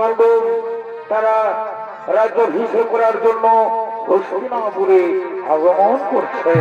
পাণ্ডব তারা রাজ্যাভিষেক করার জন্য হস্তিনাপুরে আগমন করছে।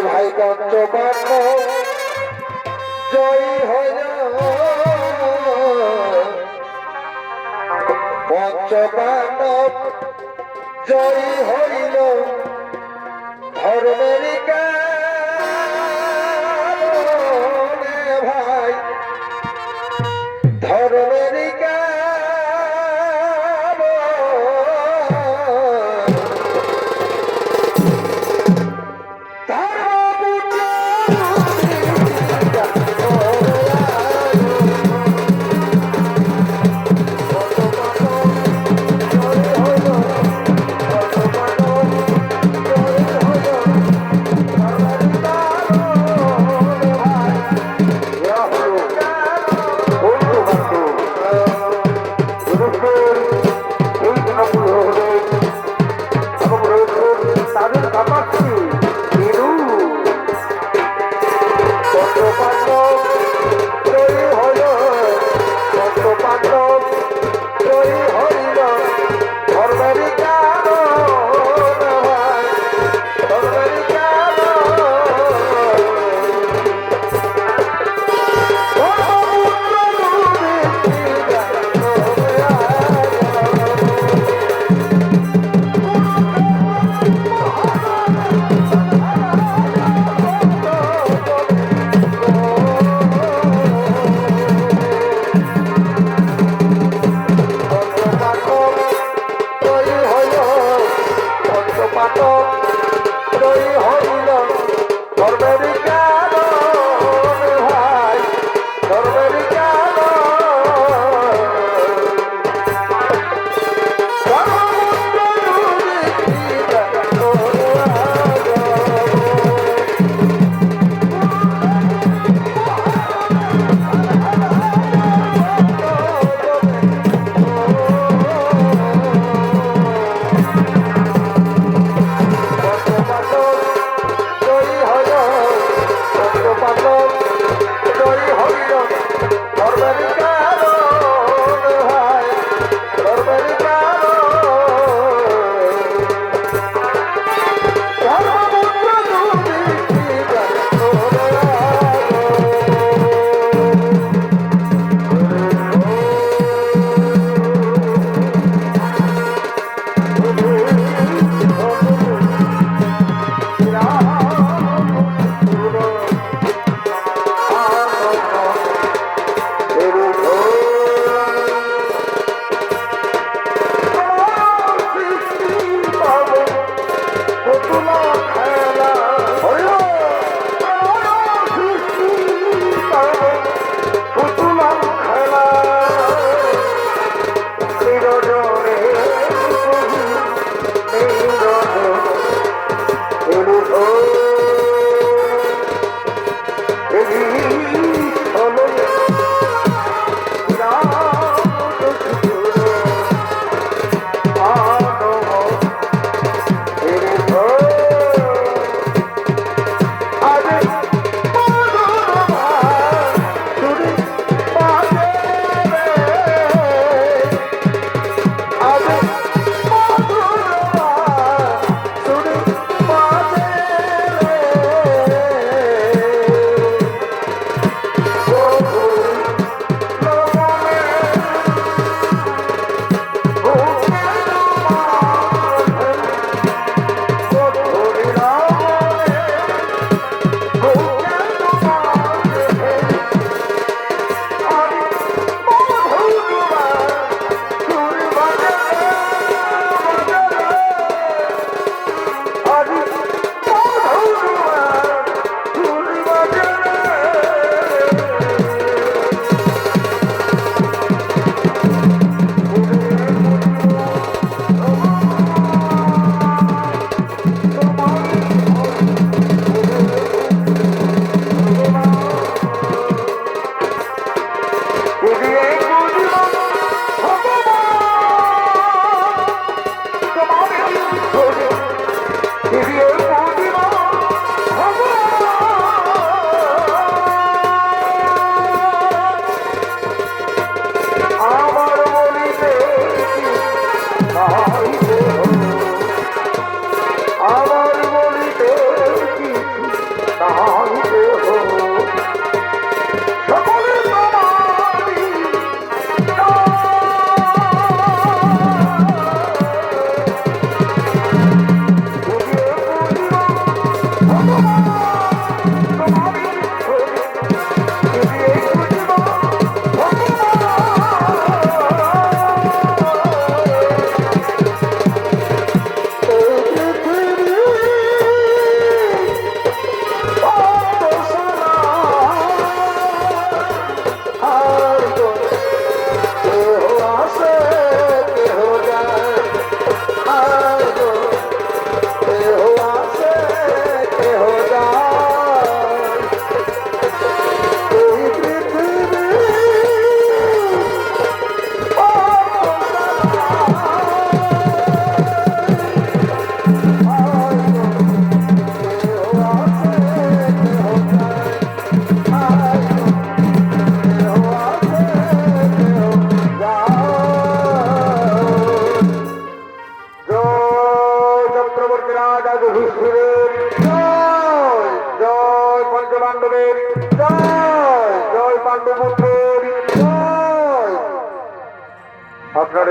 ভাই পঞ্চপাণ্ড জয় হইল, পঞ্চপাণ্ডব জয় হইল ধর্মের কারণে, ভাই ধর্মের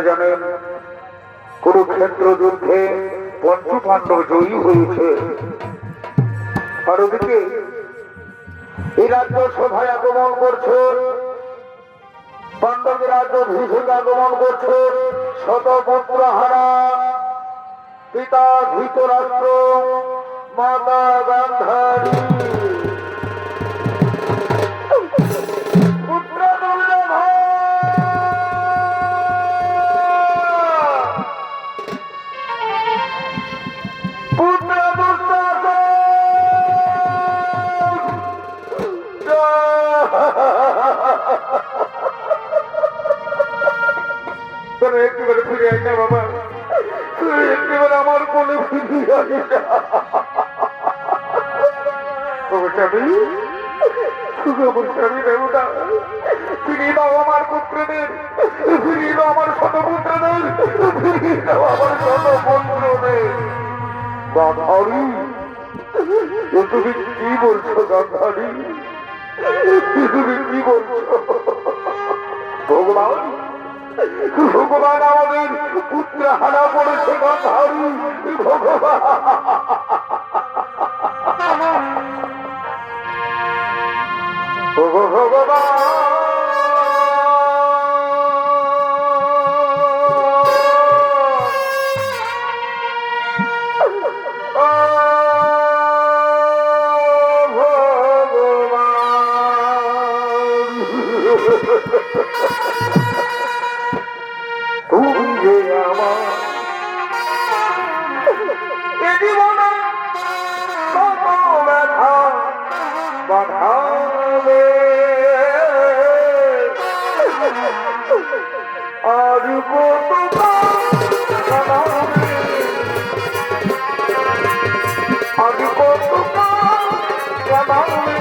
জানেন কুরুক্ষেত্র যুদ্ধে পঞ্চু পাণ্ডব জয়ী হয়েছে, আর ওদিকে এই রাজ্য সভায় আগমন করছে, পাণ্ডবের রাজ্য ভিষেক আগমন করছে শতপুত্র হারা পিতা ধৃতরাষ্ট্র, মাতা গান্ধারী, পুত্র দুর্যোধন, পুত্র দুঃশাসন, একটিবার ফিরে আই না বাবা, একটিবার আমার কোলে ফিরে আই না। ফিরিয়ে দাও আমার পুত্রদের, ফিরিয়ে দাও আমার শতপুত্রদের, ফিরিয়ে দাও আমার শতপুত্রদের। গান্ধারী, তুমি কি বলছো গান্ধারী, তুমি কি বলছো? ভগবান, ভগবান আমাদের পুত্র হারা পড়েছে গান্ধারী, ভগবান। ভগবান তুমি যে আমার জীবনে কত ব্যথা বাধাবে, আর কত কাঁদাবে, আর কত কাঁদাবে।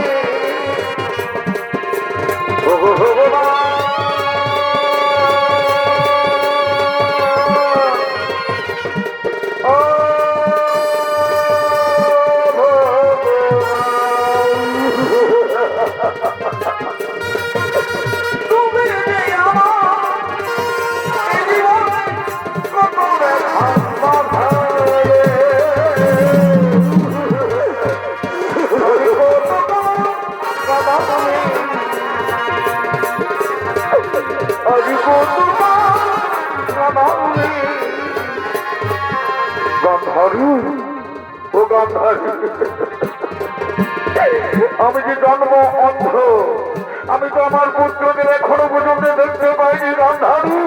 ভগবান আমি যে জন্ম অন্ধ, আমি তো আমার পুত্রদের এখনো পর্যন্ত দেখতে পাইনি গান্ধারী,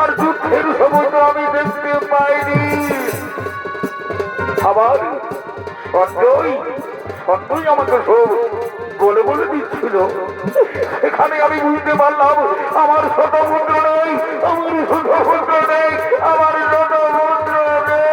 আর যুদ্ধের সময় তো আমি দেখতে পাইনি। আবার সঞ্জয় সঞ্জয় আমাকে সব বলে বলে দিচ্ছিল, এখানে আমি বুঝতে পারলাম আমার শতপুত্র নেই, আমার শতপুত্র নেই, আমার শতপুত্র নেই।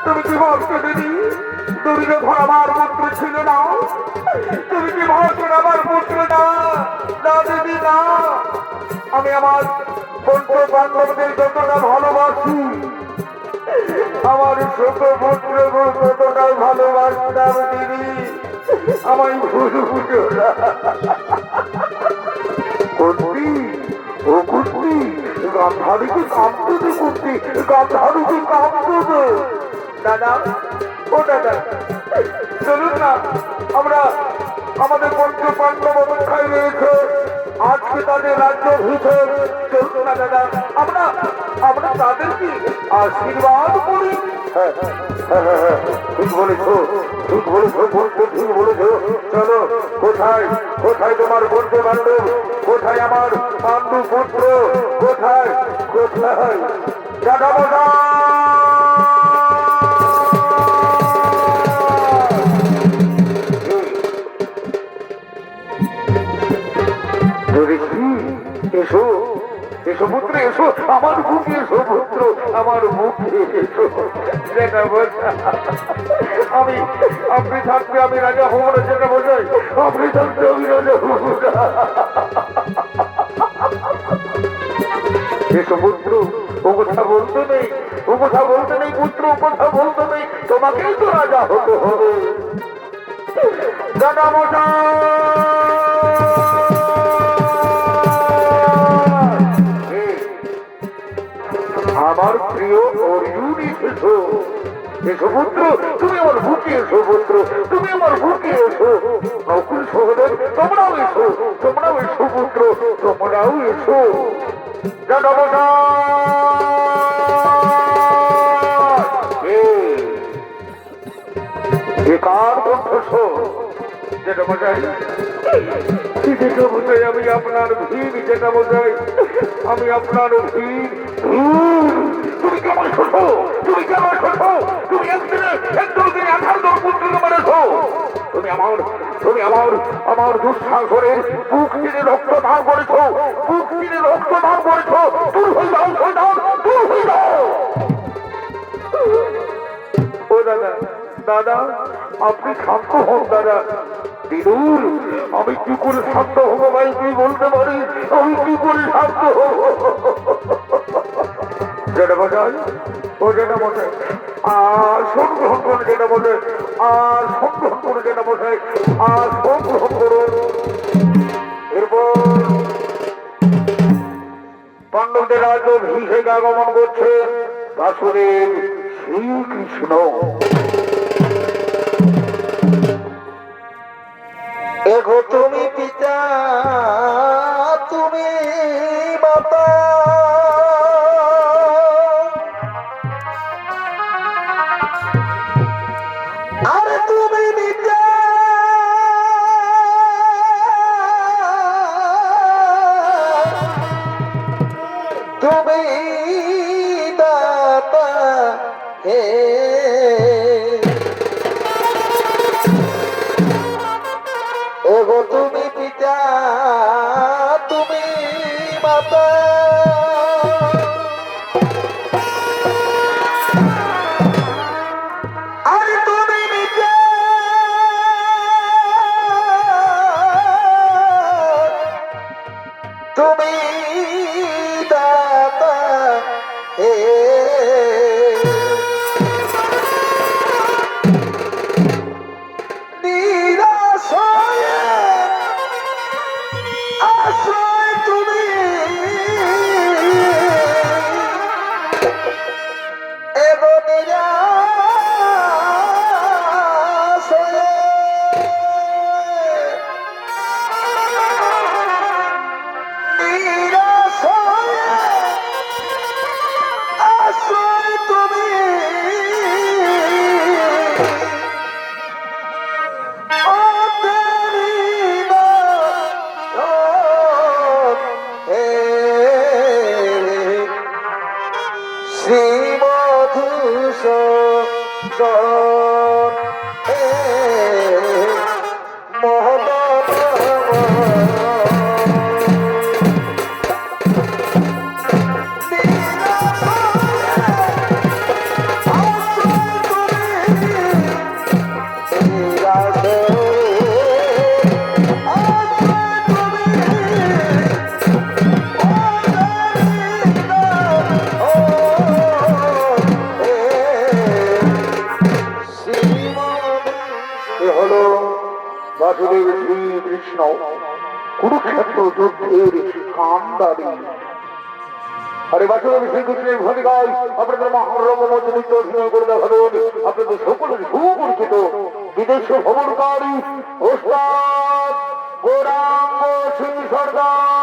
তুমি কি ভাবছো দিদি, দুর্যোধন আমার পুত্র ছিল না? তুমি কি ভাবছো আমার পুত্র না? না দিদি না, আমি আমার পঞ্চ পাণ্ডবদের যতটা ভালোবাসি, আমার ছোট পুত্র ততটা ভালোবাসতাম দিদি, আমায় ভুল বুঝো না। কুন্তি, ও কুন্তি, গান্ধারীকে কাঁদতে দে কুন্তি, গান্ধারীকে কাঁদতে দে। দাদা ও দাদা চলুন না, আমরা আমাদের পঞ্চ পাণ্ডব অপেক্ষায় রয়েছে, আজকে তাদের রাজ্য অভিষেক। চলুন না দাদা, আমরা আমরা তাদেরকে আশীর্বাদ করি। হ্যাঁ হ্যাঁ হ্যাঁ হ্যাঁ, ঠিক বলেছো, ঠিক বলেছো বলছো, ঠিক বলেছো। চলো, কোথায় কোথায় তোমার পঞ্চ পাণ্ডব, কোথায় আমার পাণ্ডু পুত্র, কোথায় কোথায় দাদা বাবা? এসো এসো পুত্র, এসো আমার বুকে, এসো পুত্র আমার বুকে এসো। যেটা বোঝা আমি, আপনি থাকবে আমি রাজা হব না, যেটা বোঝাই আপনি থাকবে আমি রাজা হব না। এসো পুত্র, ও কথা বলতে নেই, ও কথা বলতে নেই পুত্র, ও কথা বলতে নেই, তোমাকেই তো রাজা হতে হবে। দাদা মশা আমার প্রিয় অর্জুন, এসো এসো পুত্র, তুমি আমার বুকে এসো পুত্র, তুমি আমার বুকে এসো। নকুল সহদেব তোমরাও এসো, তোমরাও এসো পুত্র, তোমরাও এসো। দাদা মশা কার কণ্ঠস্বর? যেটা বোঝাই, যেটা বোঝাই আমি আপনার ভিড়, যেটা বোঝাই আমি আপনার ভিড়। তুমি কেমন শোষো, তুমি কেমন শোষো, তুমি একদিনে একদল দিনে 18 জন পুত্রকে মেরেছো। তুমি আমার দুঃসাহসের বুক চিনে রক্ত দান করেছো, বুক চিনে রক্ত দান করেছো। দূর হয়ে যাও শয়তান, দূর হয়ে যাও। ও দাদা, দাদা আপনি শান্ত হন দাদা। বিদুর, আমি কি করে শান্ত হবো ভাই, তুই বলতে পারিস আমি কি করে শান্ত হবো? যেটা বোঝাই ও যেটা বোঝাই আর সংগ্রহণ করে, যেটা বোঝাই আর সংগ্রহণ করে, যেটা বোঝাই আর সংগ্রহণ করুন। এরপর পাণ্ডবদের রাজ্য অভিষেক আগমন করছে বাসুদেব শ্রীকৃষ্ণ। এগো তুমি পিতা, তুমি মাতা, আর তুমি পিতা, তুমি দাতা হে। এগো তুমি পিতা, তুমি মাতা, আর তুমি পিতা, তুমি দাতা হে। বাসুদেব শ্রীকৃষ্ণ কুরুক্ষেত্র যুদ্ধের কান্ডারি। আরে বাসুর শ্রীকৃষ্ণের ভূমিকায় আপনাদের মহারম মধ্যে নৃত্য অভিনয় করে দেখাবেন আপনাদের সকলের সুপরিচিত বিদেশ ভ্রমণকারী ওস্তাদ গৌরাঙ্গ সিং সরকার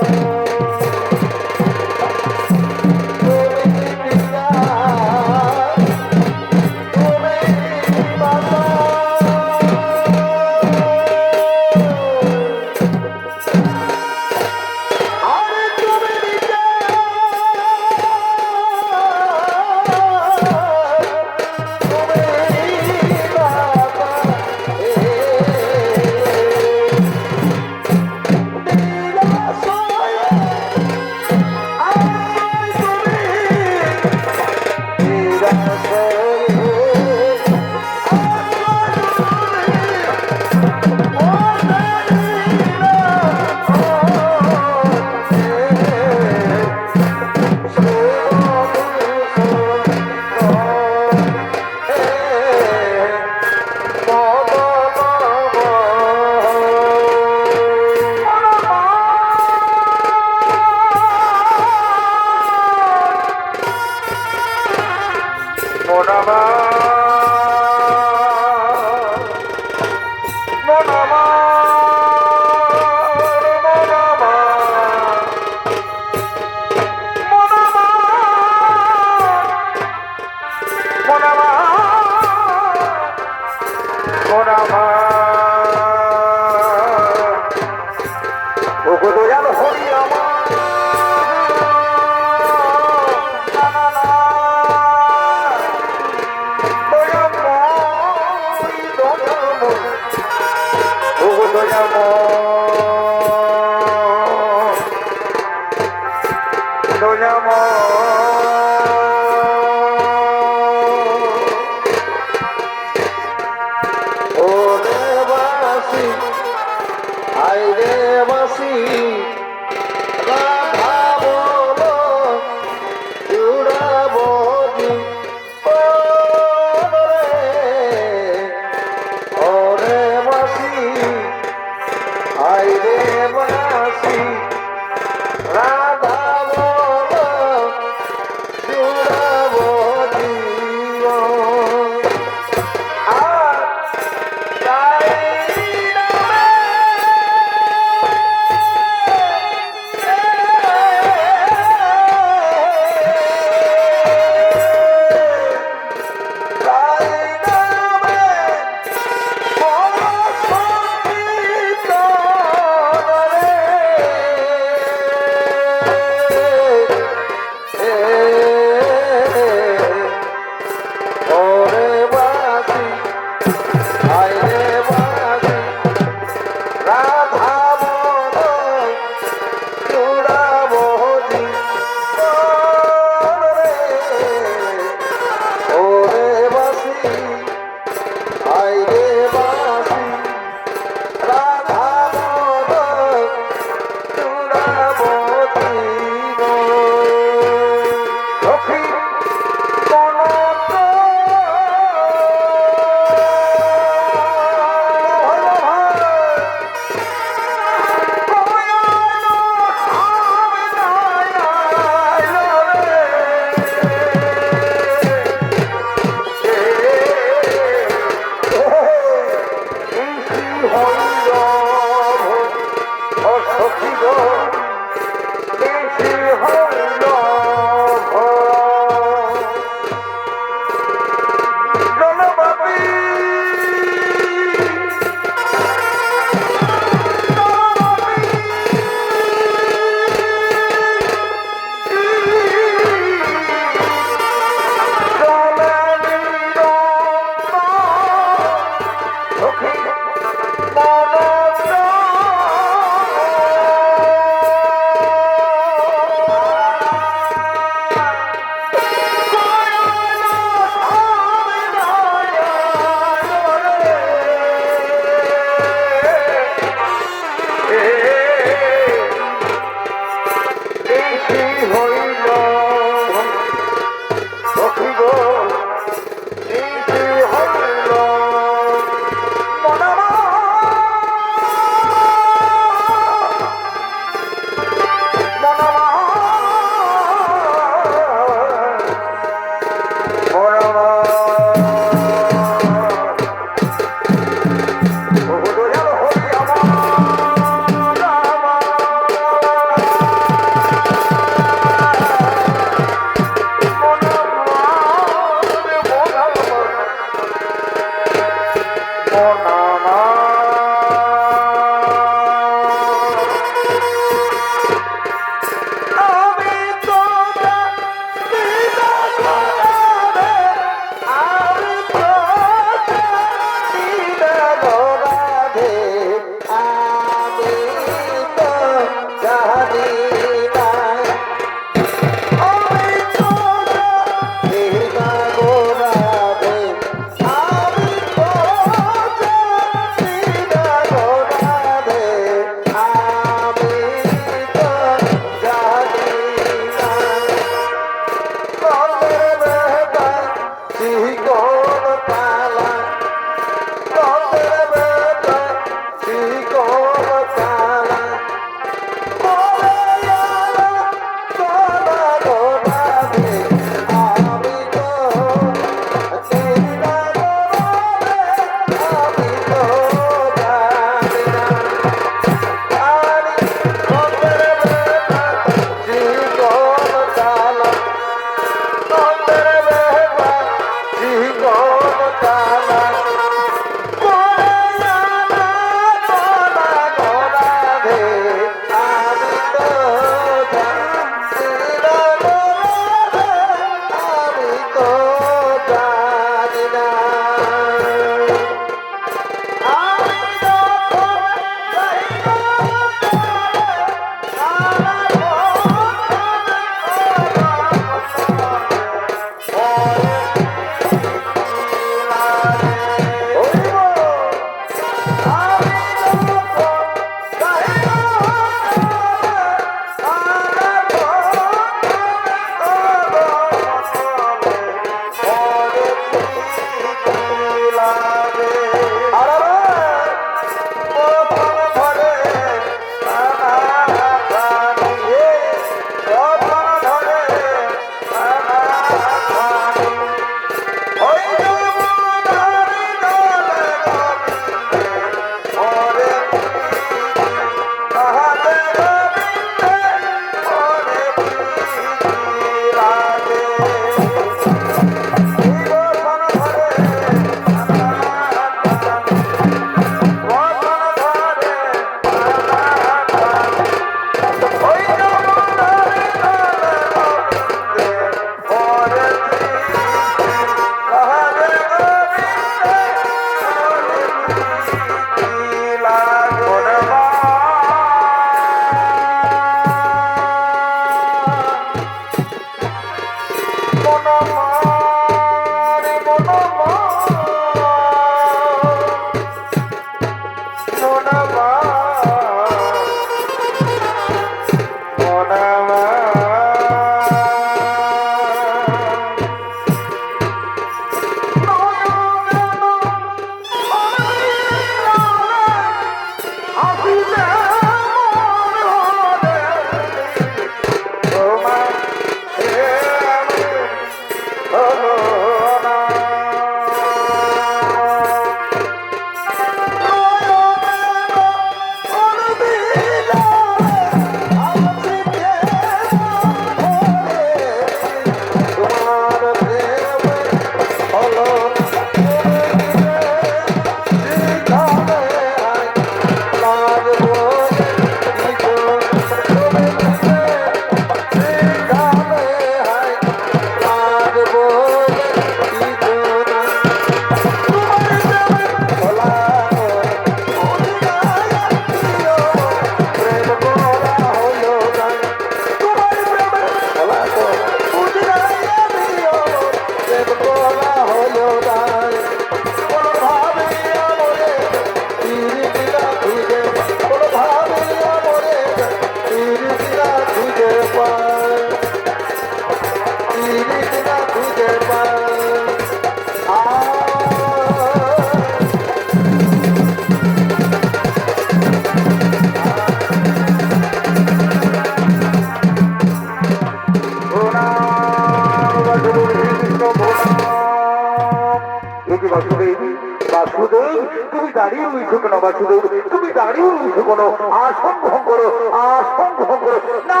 বাসুদেব তুমি দাঁড়িয়ে রয়েছো কেন? বাসুদেব তুমি দাঁড়িয়ে রয়েছো কেন? আসন গ্রহণ করো, আসন গ্রহণ করো। না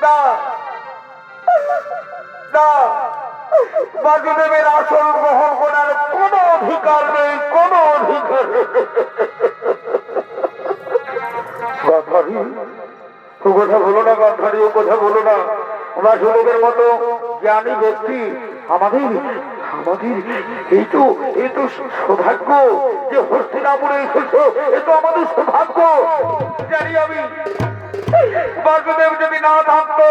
না না বাসুদেবের আসন গ্রহণ করার কোনো অধিকার নেই, কোনো অধিকার নেই। গান্ধারী, ও কথা বলো না গান্ধারী, ও কথা বলো না। বাসুদেবের মতো জ্ঞানী ব্যক্তি আমাদের আমাদের এই তো সৌভাগ্য যে হস্তিনাপুরে এসেছো, এ তো আমাদের সৌভাগ্য। জানি আমি বাসুদেব যদি না থাকতো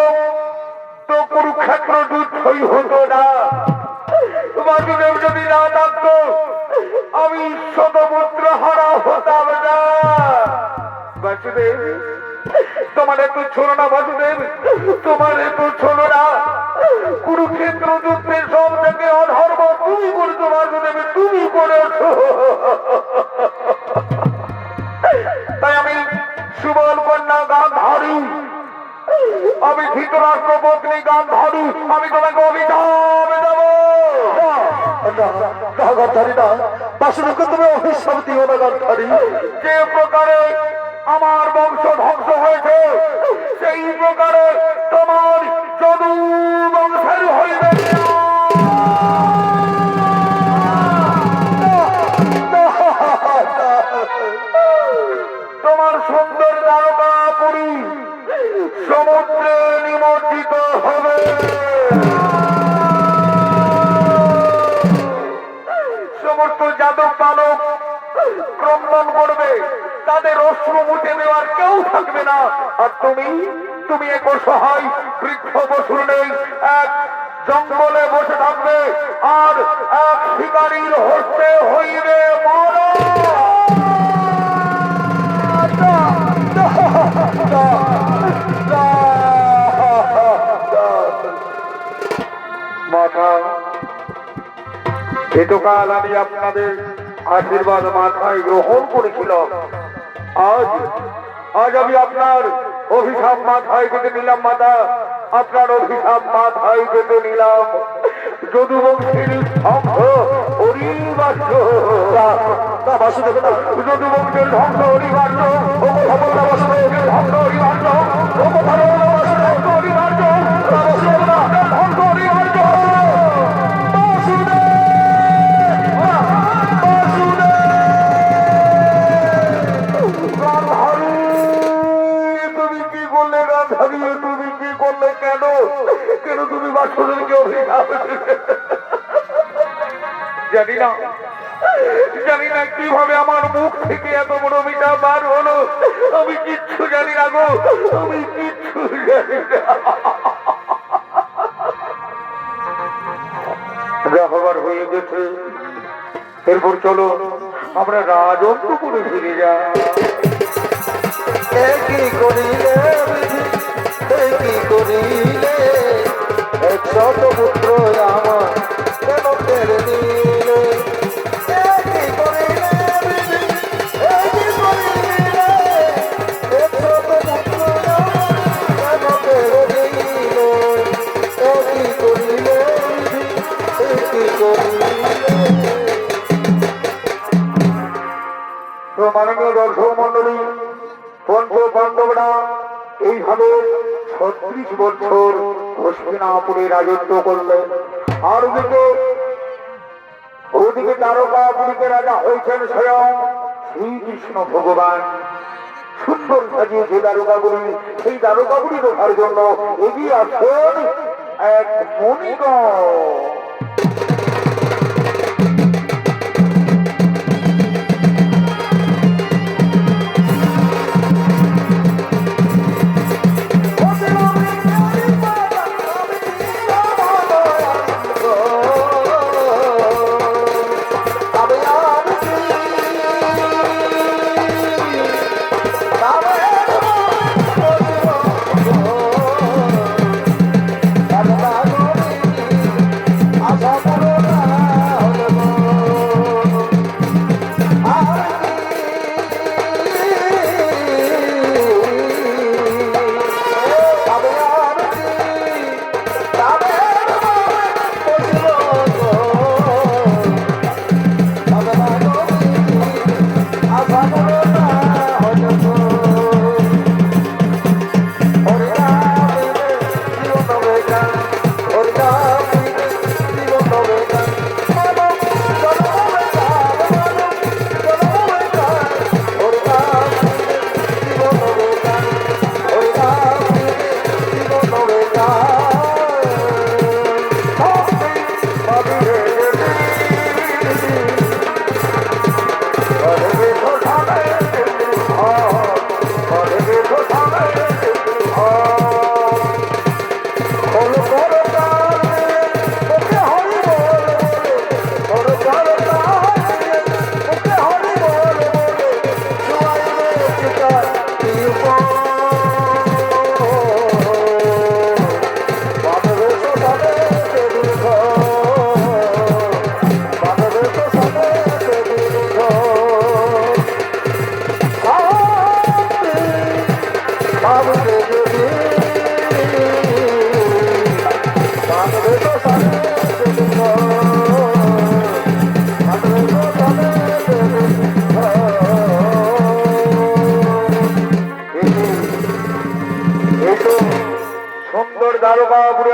তো কুরুক্ষেত্র যুদ্ধই হতো না। বাসুদেব যদি না থাকতো আমি শতপুত্র হারা হতাম না। বাসুদেব, তোমার একটু ছোড়ো না বাসুদেব, তোমার একটু ছোড়ো না। কুরুক্ষেত্র যুদ্ধের সব থেকে অধর্ম তুমি করেছো বাসুদেব, তুমি করেছো। তাই আমি সুবল কন্যা গান্ধারী, আমি ধৃতরাষ্ট্র পত্নী গান্ধারী, আমি তোমাকে অভিশাপ দেবো। গান্ধারী না, বাসুদেবকে তুমি অভিশাপ দিও না গান্ধারী। যে প্রকারে আমার বংশ ধ্বংস হয়েছে সেই প্রকারে তোমার যদু বংশের হইবে। তোমার সুন্দর দ্বারকাপুরী সমুদ্রে নিমজ্জিত হবে। সমস্ত যাদব বালক ক্রন্দন করবে, তাদের অশ্রু মুছে দেওয়ার কেউ থাকবে না। আর তুমি এক অসহায় বৃদ্ধ বসুর নেই এক জঙ্গলে বসে থাকবে আর এক শিকারীর হস্তে হইবে মরণ। মাতা, এতকাল আমি আপনাদের আশীর্বাদ মাথায় গ্রহণ করেছিলাম, আজ আমি আপনার অভিশাপ মাথায় পেতে নিলাম। মাতা, আপনার অভিশাপ মাথায় পেতে নিলাম। যদুবংশের ধ্বংস অনিবার্য, যদুবংশের ধ্বংস অনিবার্য, ও কথা বলতে বাসুদেবের ধ্বংস অনিবার্য, ও কথা বলতে বাসুদেব অনিবার্য, ধ্বংস অনিবার্য। তুমি কি করলে গান্ধারী, তুমি কি করলে? কেন কেন তুমি বাসুদেবকে অভিশাপ? জানি না কিভাবে আমার মুখ থেকে এত বড় অভিশাপ বার হলো। আমি কিচ্ছু জানি না গো, আমি কিচ্ছু জানি না। যা হবার হয়ে গেছে, এরপর চলো আমরা রাজত্বপুরে ফিরে যাই। কি করিলে কি করিলে একশত পুত্র আমার কেন কেড়ে নিলে? কি করিলে কি করিলে একশত পুত্র আমার কেন কেড়ে নিলে? কি করিলে কি করিলে? তো মাননীয় দর্শক মন্ডলী, পঞ্চ পাণ্ডবরা এইভাবে 36 বছর হস্তিনাপুরে রাজত্ব করলেন। আর ওদিকে দ্বারকাপুরীতে রাজা হয়েছেন স্বয়ং শ্রীকৃষ্ণ ভগবান। সুন্দর সাজিয়েছে দ্বারকাপুরী, সেই দ্বারকাপুরী দেখার জন্য এগিয়ে আসেন এক মণিগণ।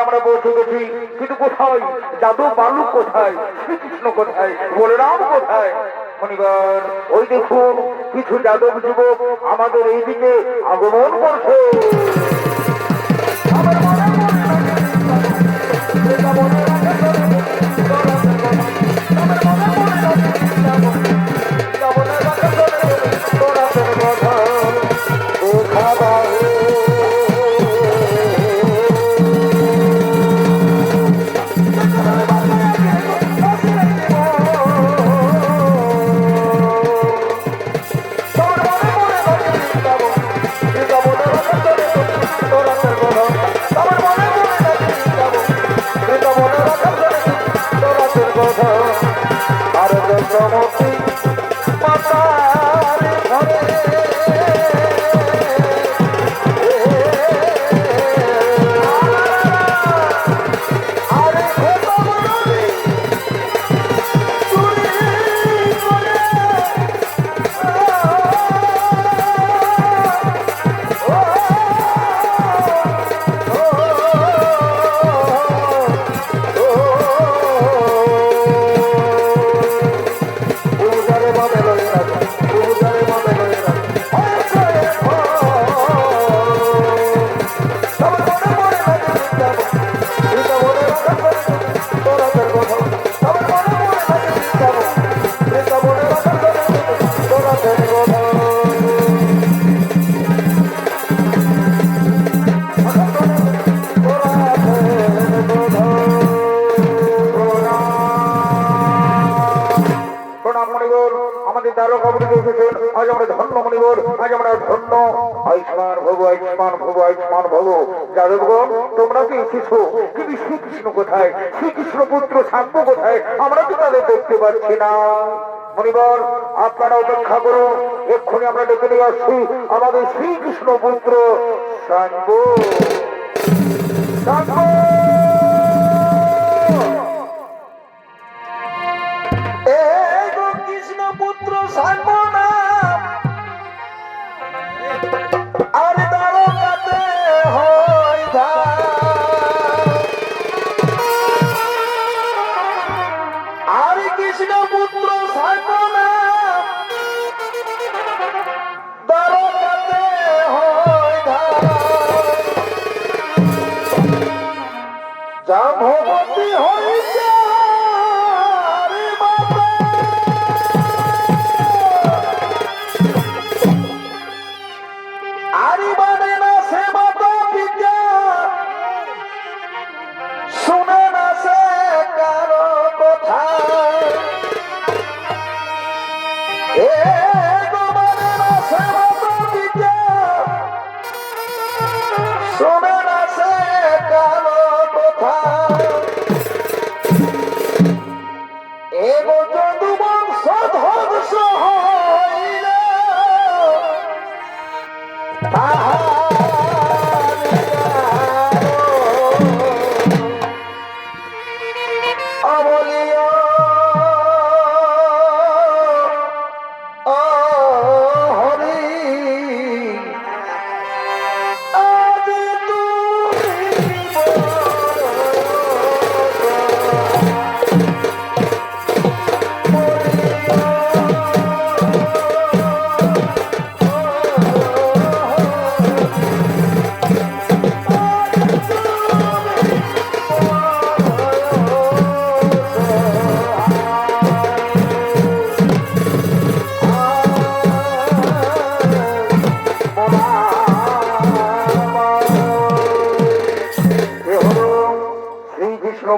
আমরা পৌঁছে গেছি, কিন্তু কোথায় যাদব বালু, কোথায় শ্রীকৃষ্ণ, কোথায় বলরাম, কোথায়? মনিবার, ওই দেখুন কিছু যাদব যুবক আমাদের এই দিকে আগমন করছে। আমার মনে আর যশোমতী মাতার ঘরে আরে খোদাবলী চুরি করে আমাদের দ্বারকাপুরীতে এসেছেন। আজ আমরা ধন্য মনিবর, আজ আমরা ধন্য। আয়ুষ্মান ভব, আয়ুষ্মান ভব, আয়ুষ্মান ভব। যাদবগণ, তোমরা তো এসেছো, কিন্তু শ্রীকৃষ্ণ কোথায়? শ্রীকৃষ্ণ পুত্র শান্ত কোথায়? আমরা তো তাদের দেখতে পাচ্ছি না। মনিবর, আপনারা অপেক্ষা করুন, এক্ষুনি আমরা ডেকে নিয়ে আসছি আমাদের শ্রীকৃষ্ণ পুত্র শান্ত। শান্ত, কৃষ্ণ পুত্র সার্বনাম আর দ্বারকাতে হয় আর কৃষ্ণ পুত্র সার্বনাম দ্বারকাতে হয় জাম্বতী হইছে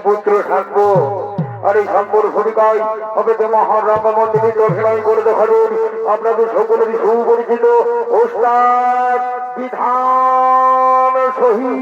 পুত্র শান্ত। আর এই শান্তর ভূমিকায় হবে যে মহান রঙ্গমঞ্চে অভিনয় করে দেখাবেন আপনাদের সকলেরই সুপরিচিত ওস্তাদ বিধান শহীদ।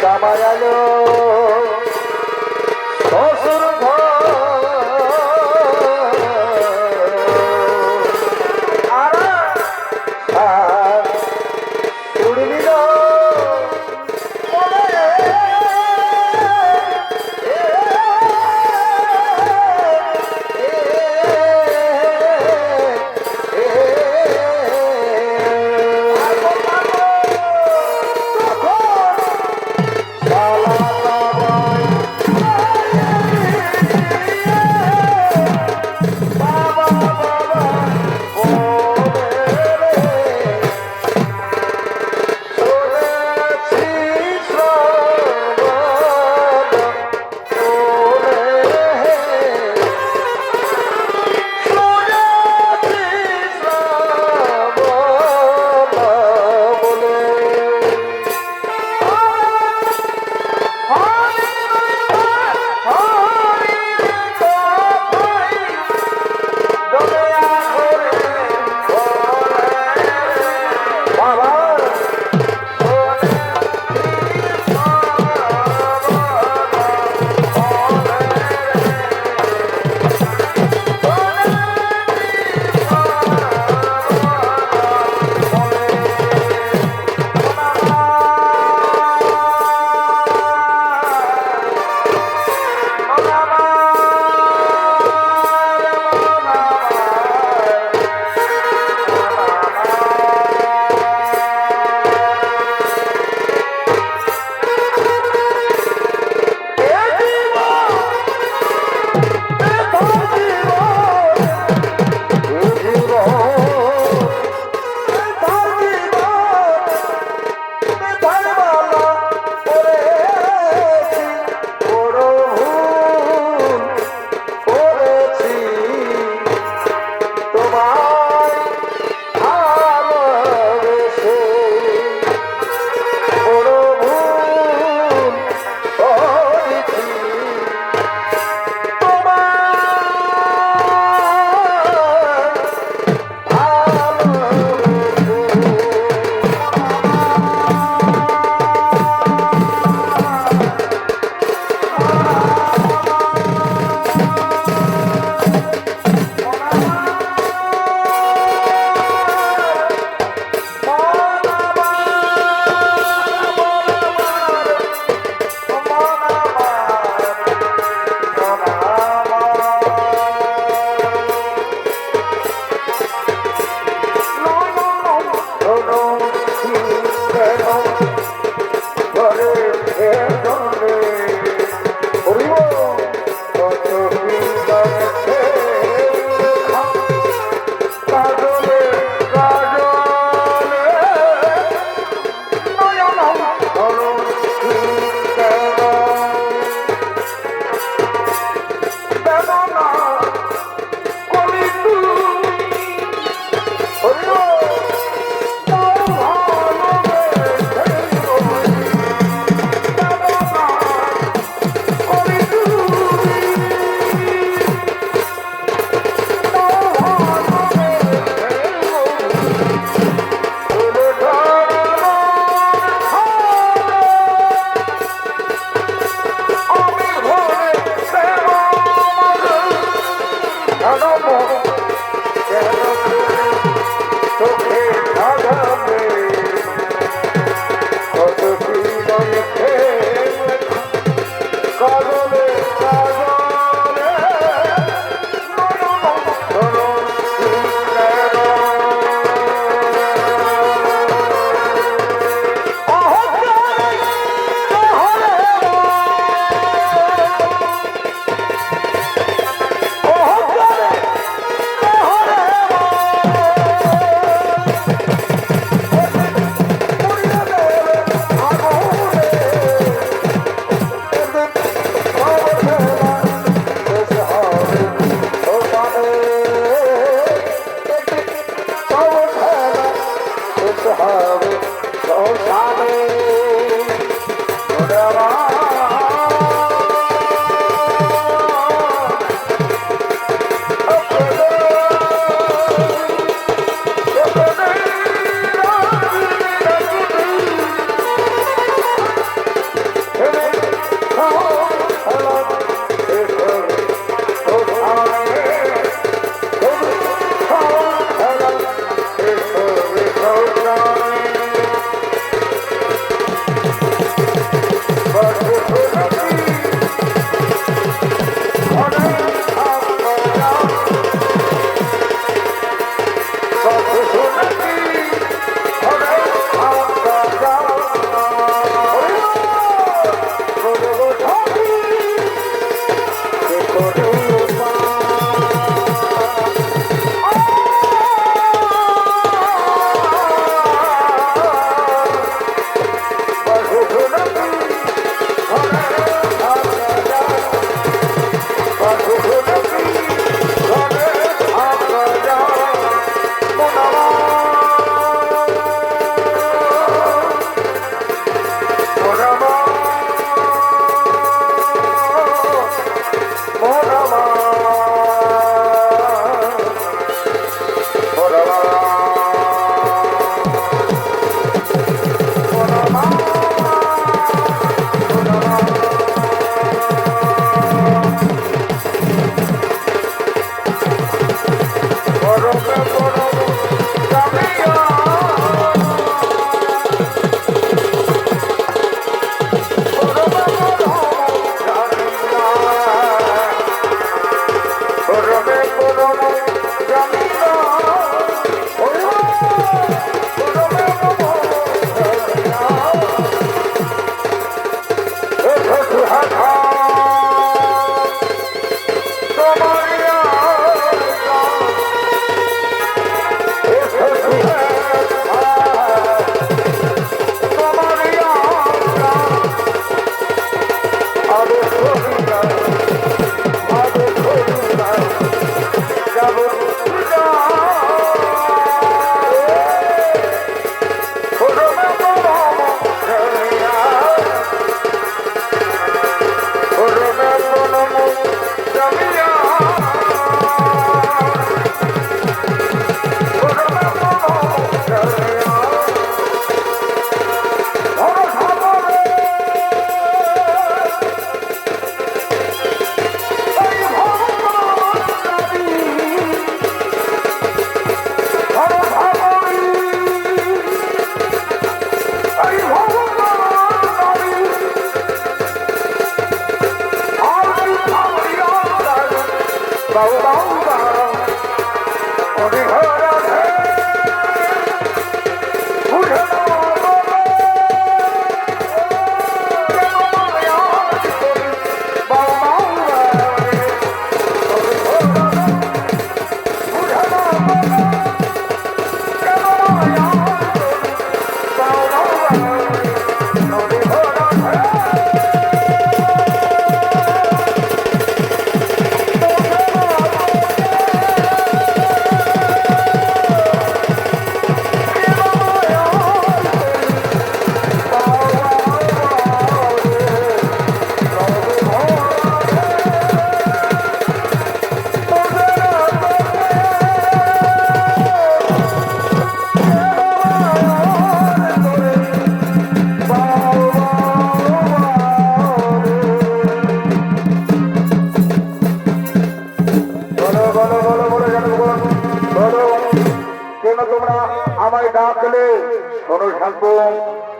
জামায়ালো শ্বশুর ঘর আর উড়িল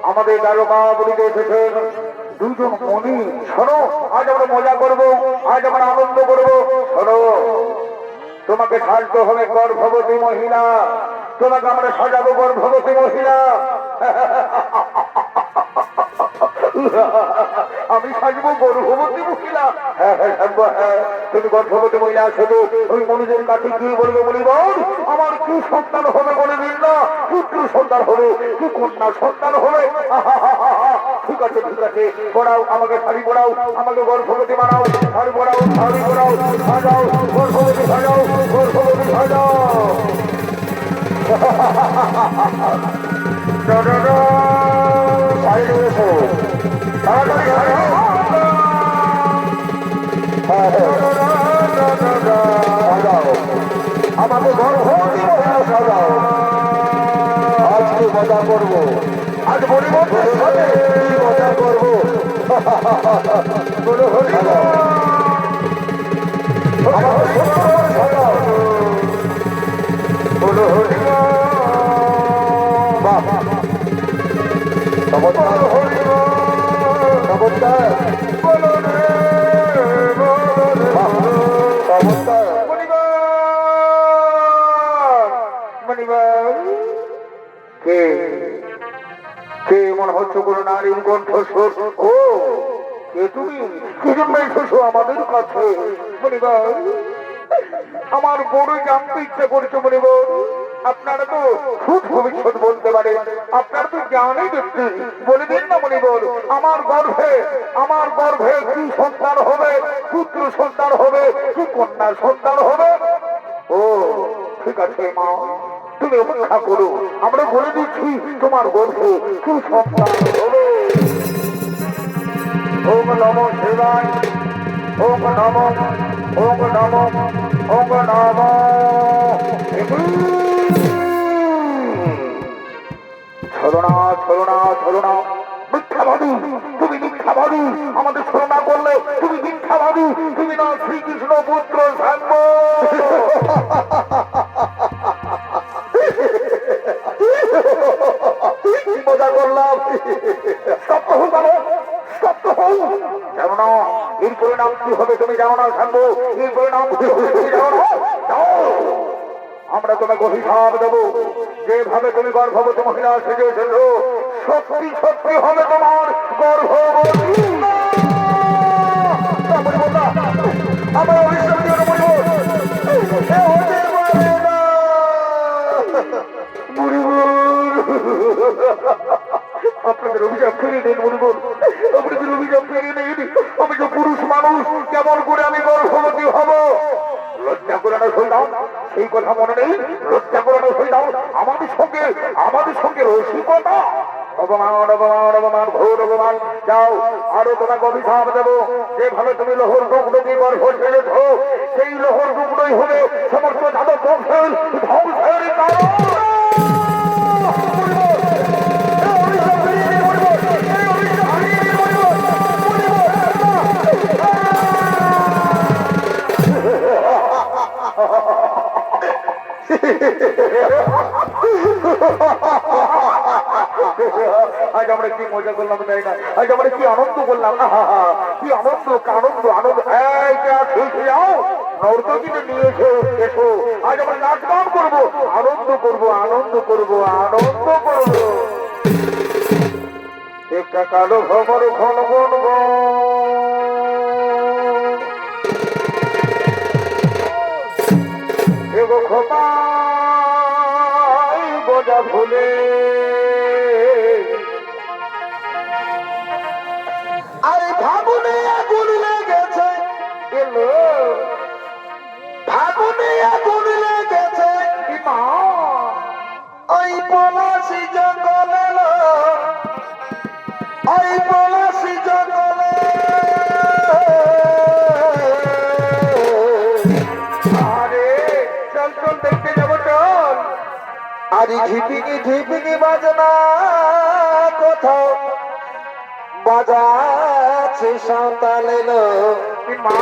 আমাদের দ্বারকা বলিতে এসেছেন দুজন মণি। শোনো, আজ আমরা মজা করব, আজ আমরা আনন্দ করব। শোনো, তোমাকে সাজতে হবে গর্ভবতী মহিলা, তোমাকে আমরা সাজাবো গর্ভবতী মহিলা। আমি সাজবো গর্ভবতী মহিলা। হ্যাঁ হ্যাঁ সাজবো, হ্যাঁ। তুমি গর্ভবতী মহিলা সাজো, ওই মনুজের কাছে গিয়ে বলবে, বলিবর আমার কি সন্তান হবে বলে দিন না, পুত্র সন্তান হবে কি কন্যা সন্তান হবে। ঠিক আছে ঠিক আছে, পড়াও আমাকে, শাড়ি পড়াও আমাকে, গর্ভবতী বানাও, শাড়ি পড়াও শাড়ি পড়াও, সাজাও গর্ভবতী, সাজাও গর্ভবতী, সাজাও। শাড়ি নিয়েছো, তাড়াতাড়ি সাজাও। সাজাও আমাকে গর্ভবতী মহিলা সাজাও। আজকে মজা করবো, আজ পরিবর্তন মজা করবো। বলো হরি সাজাও, বলো হরি বাবা, চমৎকার হরি চমৎকার, বলো রে চমৎকার। কে কে মনে হচ্ছে কোন নারীর কণ্ঠস্বর? ও কে তুমি? কি জন্য এসেছো আমাদের কাছে? মণিবার, আমার বড় জানতে ইচ্ছা করছে মণিবার। আপনারা তো খুব ভবিষ্যৎ বলতে পারেন, আপনারা তো জানেই দেখছি, বলে দিন না মণিবার, আমার গর্ভে কি সন্তান হবে, পুত্র সন্তান হবে কি কন্যা সন্তান হবে? ও ঠিক আছে মা, তুমি অপেক্ষা করো, আমরা বলে দিচ্ছি তোমার গর্ভে কি সন্তান হবে। ওম নমঃ শিবায়, ওম নমঃ, ওম নমঃ, ওম নমঃ। ছলনা ছলনা ছলনা, মিথ্যাবাদী, তুমি মিথ্যাবাদী, আমাদের ছলনা করলে তুমি মিথ্যাবাদী, তুমি না শ্রীকৃষ্ণ পুত্র সাম্য। মজা করলাম, সত্য হোক বাবা, সত্য হোক। জানো না এর পরিণাম কি হবে? তুমি জানো না সাম্য, এর পরিণাম কি হবে তুমি জানো না? আমরা তোমাকে অভিশাপ দেবো, যেভাবে তুমি গর্ভবতী মহিলা সেজেছিল, সত্যি সত্যি হবে তোমার গর্ভবতী। আমার অভিশাপ দিও না মরিব, আপনাদের অভিশাপ ফিরিয়ে দিন মরিবর, আপনাদের অভিশাপ ফিরিয়ে দিন। আমি তো পুরুষ মানুষ, কেমন করে আমি গর্ভবতী হব? লজ্জা করে না শৈলাম, সেই কথা মনে নেই? লজ্জা করে না শৈলাম, আমাদের সঙ্গে রসিকতা। অপমান অপমান অপমান, ঘোর অপমান। যাও, আরো তোমাকে অভিশাপ দেবো, যেভাবে তুমি লোহর টুকরো দিয়ে গর্ভ ছেড়েছ, সেই লোহর টুকরোই হবে সমস্ত যাদব বংশের ধ্বংসের কারণ। আজ আমরা কি মজা করলাম তাই না? আজ আমরা কি আনন্দ করলাম, কি আনন্দ আনন্দ আনন্দ। নর্তকীকে নিয়ে এসো, আজ আমরা নাচ গান করবো, আনন্দ করবো আনন্দ করবো আনন্দ করবো। একটা কালো ভ্রমর ঘন বনব, এগো খোপায় বোঝা ভুলে, আরে ফাগুনে আগুন লেগেছে, এলো ফাগুনে আগুন লেগেছে, মা ওই পলাশি জঙ্গলে, ওই পলাশি জঙ্গলে। আরে চল চল দেখতে যাবো, চল। আরে ঝিপিনি ঝিপিনি বাজনা কোথাও বাজাচ্ছে সাঁওতালে, মা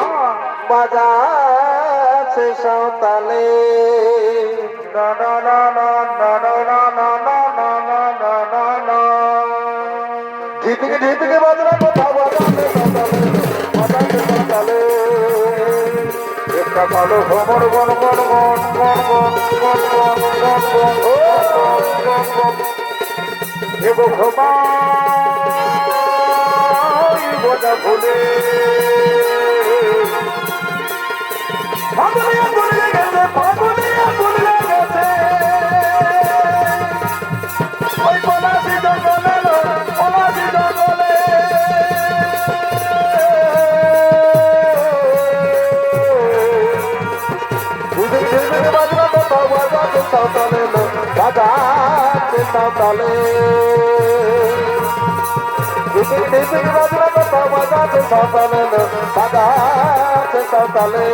বাজাচ্ছে সাঁওতালে। না না না না না না না না না না না না। ঝিপিকে বাজনা কথা বাজাতে তালে একটা কালো ভ্রমণ গণ গণ গণ গণ গণ গণ গণ গণ গণ ও গণ গণ গণ এগো ঘুমাই বোঝা ভুলে ফাগুনিয়া গুলে গেছে ফাগুনিয়া গুলে গেছে ওই পলাশি জঙ্গলে পলাশি জঙ্গলে বাজনা কথা বাজাতে তালে বাজাতে তালে বাজনা কথা বাজাতে তালে বাজাতে তালে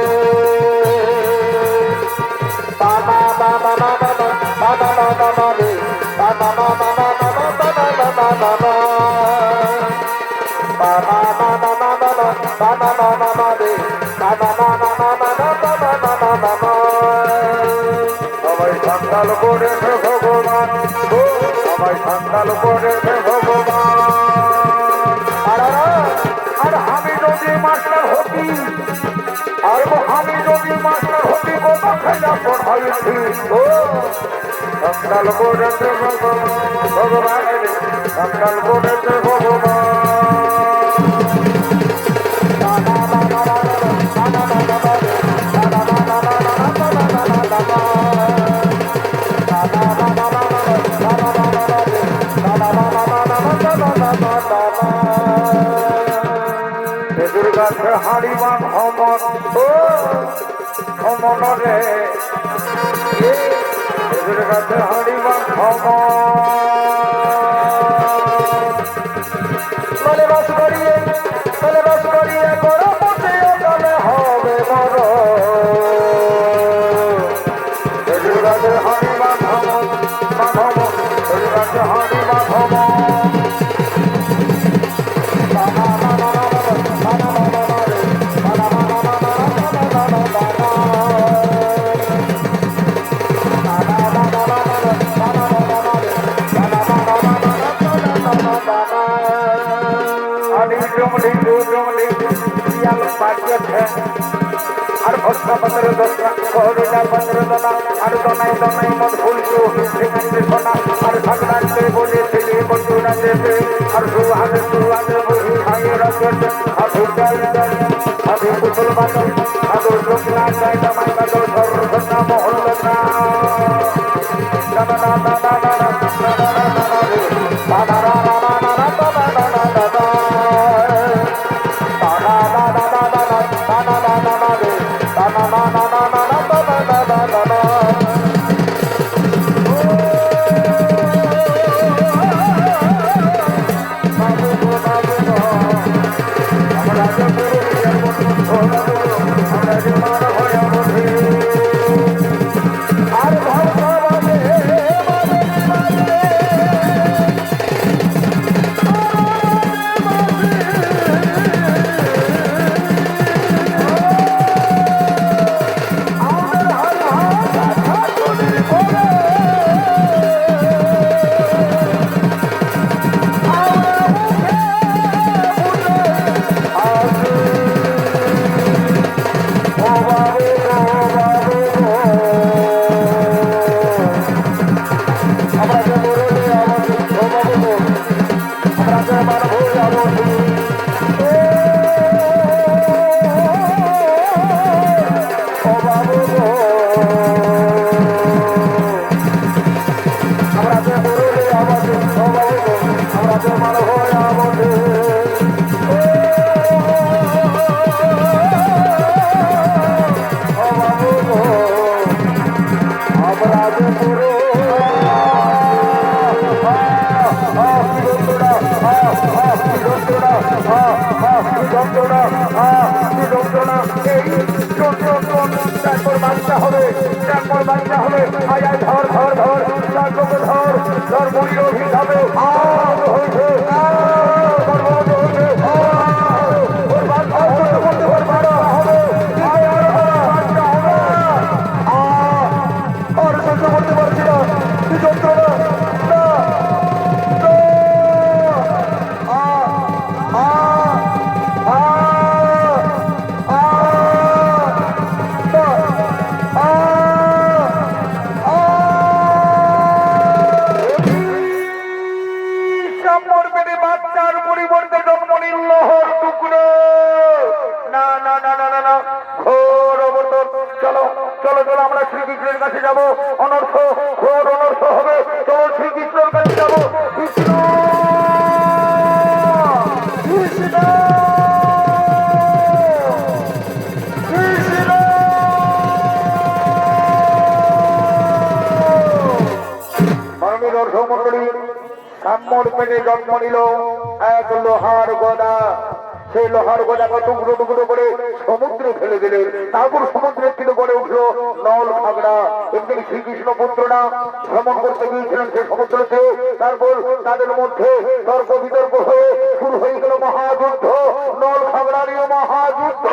বাবা বাবা বাবা বাবা বাবা বাবা বাবা বাবা সবাই সন্তাল করেছে ভগবান সবাই সন্তাল করেছে ভগবান আর আমি যদি মাস্টার হতি আর আমি যদি মাস্টার হতি কত খেলা পড়াইছি ও সন্তাল করেছে ভগবান সন্তাল করেছে ভগবান হারিবান ভ্রমণ ও মনরে এদের কাছে হারিবান ভ্রমণ মনে বাস করিয়ে করো পথে তাহলে হবে বড় এদের কাছে হারিবান ভ্রমণ এদের কাছে হারিবান ভ্রমণ আর ভস্তা পত্র দোষা কহরিলা পত্র দনা আর দনাই দনাই মত ফুলছো সেখানে সোনা আর ভগবানকে বলেছিলি বন্ধুরা দেবে আর সুহাগে বহি ভাই রকেট আধু চাই আধু কুশল বাদল আধু লোকনা চাই দমাই বাদল সর্বসন্না মহল না দাদা দাদা দাদা দাদা কাছে যাবো, অনর্থ ঘোর অনর্থ হবে। চলো শ্রীকৃষ্ণর কাছে যাবো। কৃষ্ণ কৃষ্ণ কৃষ্ণ। ধর্মী দর্শক মন্ডলী, সাম্যর পেটে জন্ম নিল এক লোহার গদা। সেই লোহার গদাকে টুকরো টুকরো করে সমুদ্রে ফেলে দিলেন। তারপর সমুদ্রের তীরে গড়ে উঠলো নল খাগড়া। একদিন শ্রীকৃষ্ণ পুত্ররা ভ্রমণ করতে গিয়েছিলেন সেই সমুদ্রতে। তারপর তাদের মধ্যে তর্ক বিতর্ক হয়ে শুরু হয়ে গেল মহাযুদ্ধ, নল খাগড়ারীয় মহাযুদ্ধ।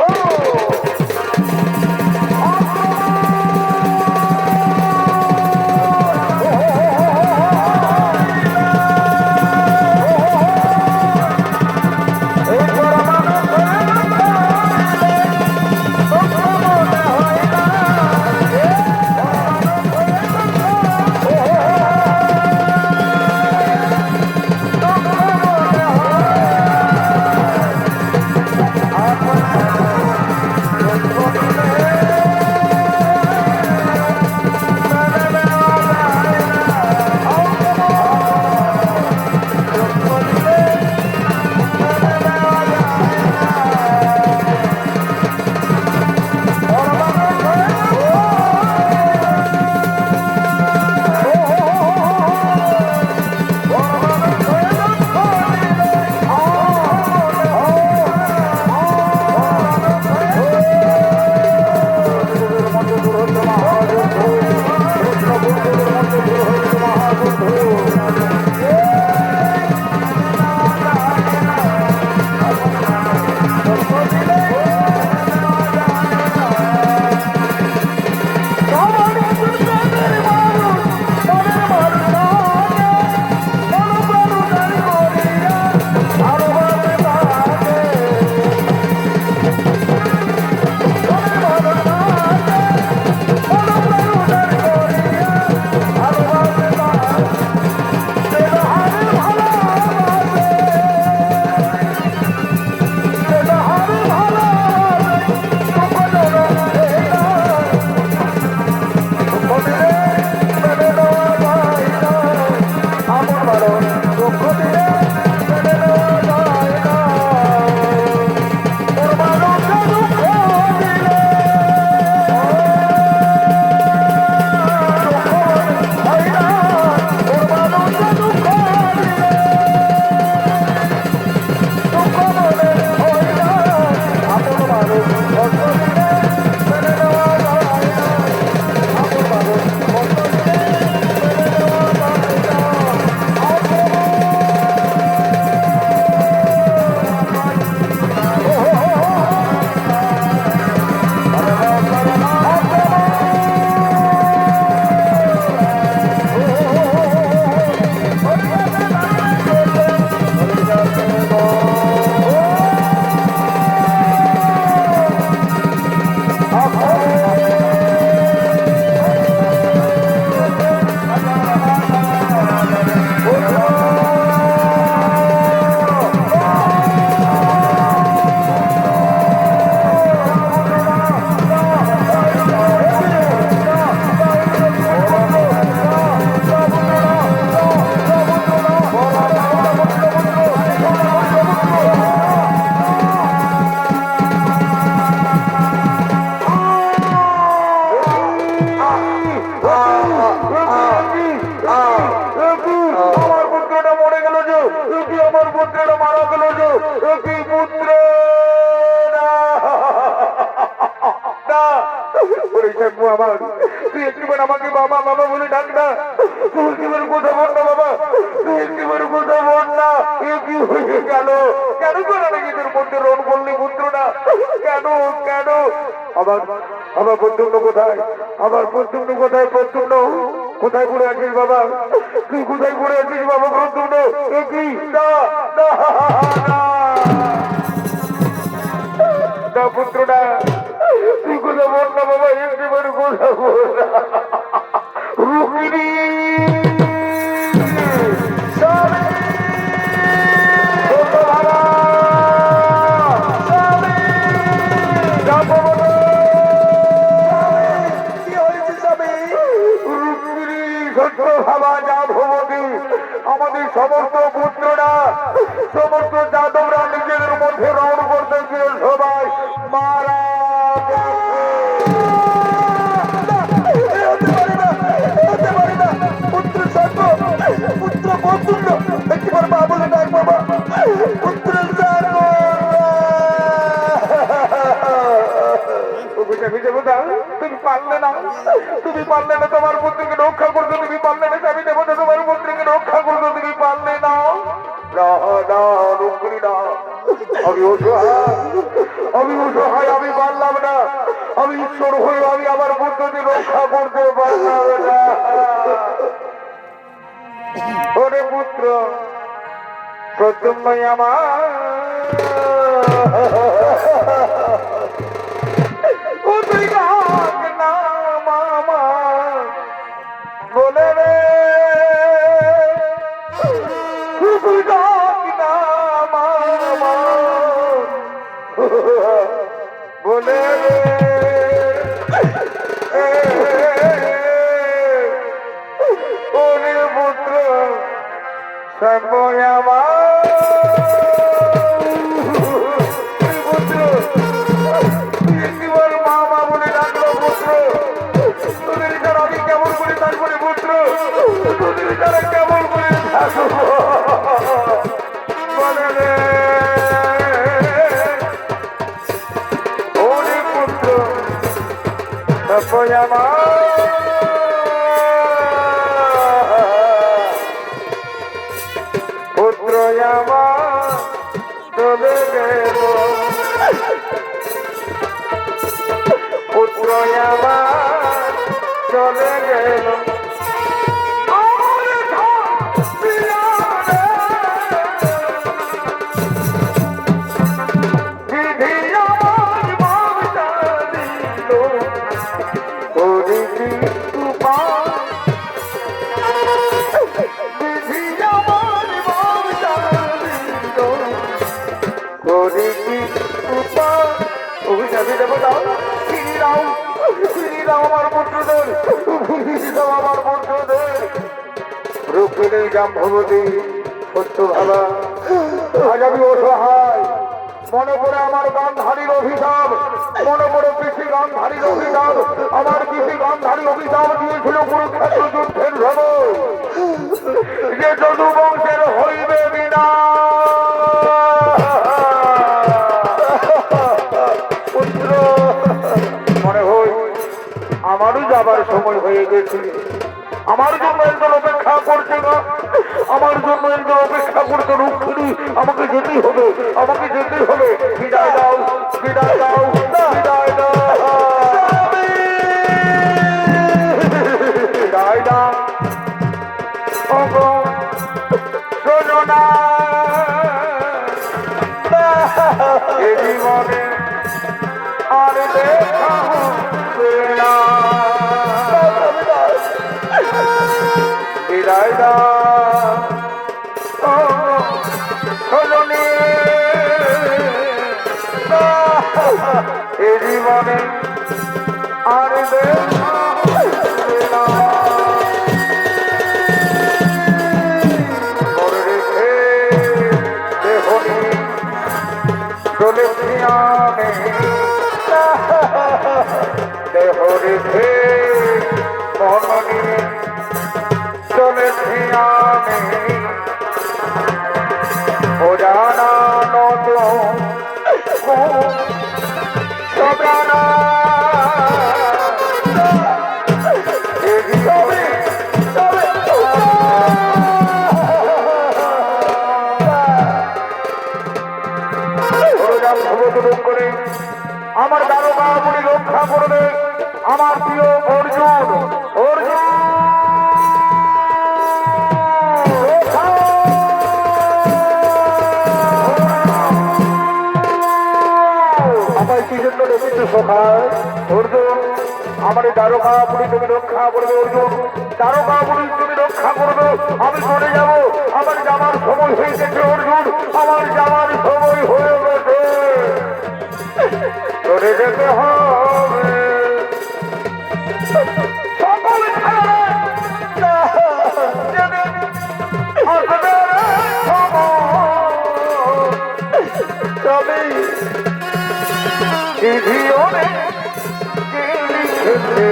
তুই একটিবার আমাকে বাবা বাবা বলে ডাক না। তুই একটিবার কথা বল না বাবা, তুই একটিবার কথা বল না। এ কি হয়ে গেল? কেন করে নিজেদের মধ্যে রণ করলি পুত্র না? কেন কেন? আবার আমার প্রদ্যুম্ন কোথায়? আমার প্রদ্যুম্ন কোথায়? প্রদ্যুম্ন কোথায় পড়ে আছিস বাবা? তুই কোথায় পড়ে আছিস বাবা প্রদ্যুম্ন? এ কি? না না না পুত্র না, তুই কথা বল না বাবা, একটিবার কথা বল না। রুক্মিণী যা তোমরা নিজেদের মধ্যে রণ করতে গিয়ে সবাই মারা পুত্র সর্ব পুত্র বন্ধুল্য একবার মা বলে ডাক বাবা পুত্রের তুমি পারলে না তোমার পুত্রকে রক্ষা করতে তুমি পারলে না আমি দেবো তোমার পুত্রকে রক্ষা করতে তুমি পারলে না আমি অসহায় আমি পারলাম না আমি ঈশ্বর হয়ে আমি আমার পুত্রকে রক্ষা করতে পারলাম না ওরে পুত্র প্রথমে আমার বলে রে বলে রে ওরে পুত্র সময় আমার পুত্র একবার মা মা বলে ডাকলো পুত্র তোদের যারা আমি কেমন করে তারপরে পুত্র তোদের যারা কেমন করে থাকবো বলে রে ওরে পুত্র সময় আমার পুত্র আমার চলে গেল পুত্র আমার চলে গেল আমার পুত্রদের আমার পুত্রদের রুক্মিণী জাম্বতী সত্য ভাবা আজ আমি অসহায় মনে পড়ে আমার গান্ধারীর অভিশাপ মনে পড়ে পিসি গান্ধারীর অভিশাপ আমার পিসি গান্ধারী অভিশাপ দিয়েছিল কুরুক্ষেত্র যুদ্ধের সময় যে যদু বংশের হইবে বিনা পুত্র মনে হয় আমারও যাবার সময় হয়ে গেছে আমার জন্য একজন অপেক্ষা করছে না আমার জন্য একজন অপেক্ষা করতে রুক্মিণী আমাকে যেতেই হবে বিদায় দাও বিদায় দাও বিদায় দাও বিদায় দাও শোনো না এ জীবনে আর দেখা হবে না বিদায় দাও শোনে এ জীবনে আর দেখা হবে না মনে রেখে দেহনি চলেছি আমি দেহ রেখে মননি চলেছি আমি অজানা নতুন সজানা করে আমার দারোগা আপনি রক্ষা করবে আমার প্রিয় অর্জুন অর্জুন আমার কি জন্য রেখেছে সখায় অর্জুন আমার দারোগা আপনি তুমি রক্ষা করবে অর্জুন দারোগা আপনি তুমি রক্ষা করবে আমি চলে যাব আমার যাওয়ার সময় হয়ে গেছে অর্জুন আমার যাওয়ার সময় হয়ে গেছে চলে যেতে হবে সকল আসবে তবে ইভিওনে কে লিখেছে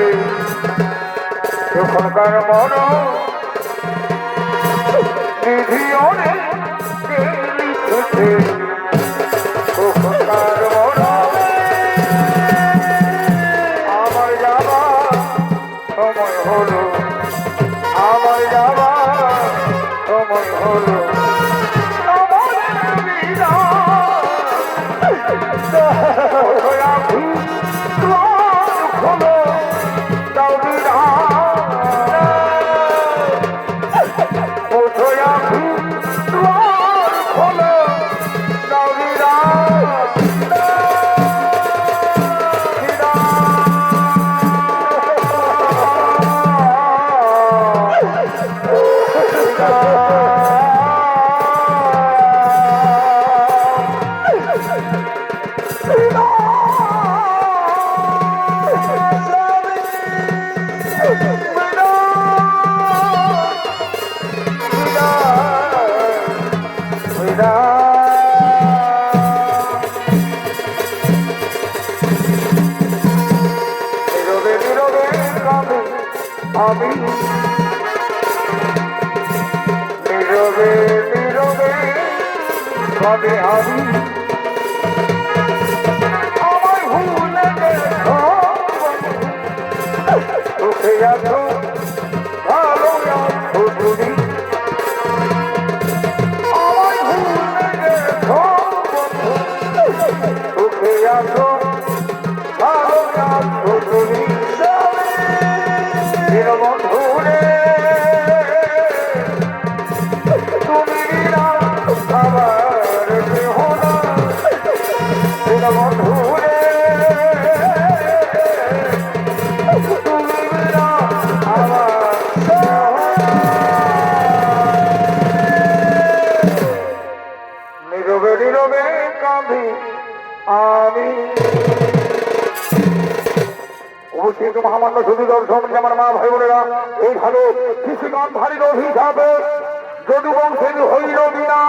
তখনকার মন ইভিওনে কে লিখেছে তখনকার মন আমার যাবার সময় হলো আমার যাবার সময় হলো আমি নীরবে নীরবে কবে আমি আমায় ভুলে দেখো উঠে আছো ভালো আছো তুমি আমায় ভুলে দেখো উঠে আছো ভালো আছো তুমি বন্ধুরে তুমি আমার কেহ না বন্ধুরে তুমি আমার নীরবে নীরবে কাঁদি আমি অবশ্যই মহামান্য শুধু দর্শন আমার মা ভাই বোনেরা এই ভালো কৃষিগণ ভারী অভিশাপে যদু বংশের হইল বিনা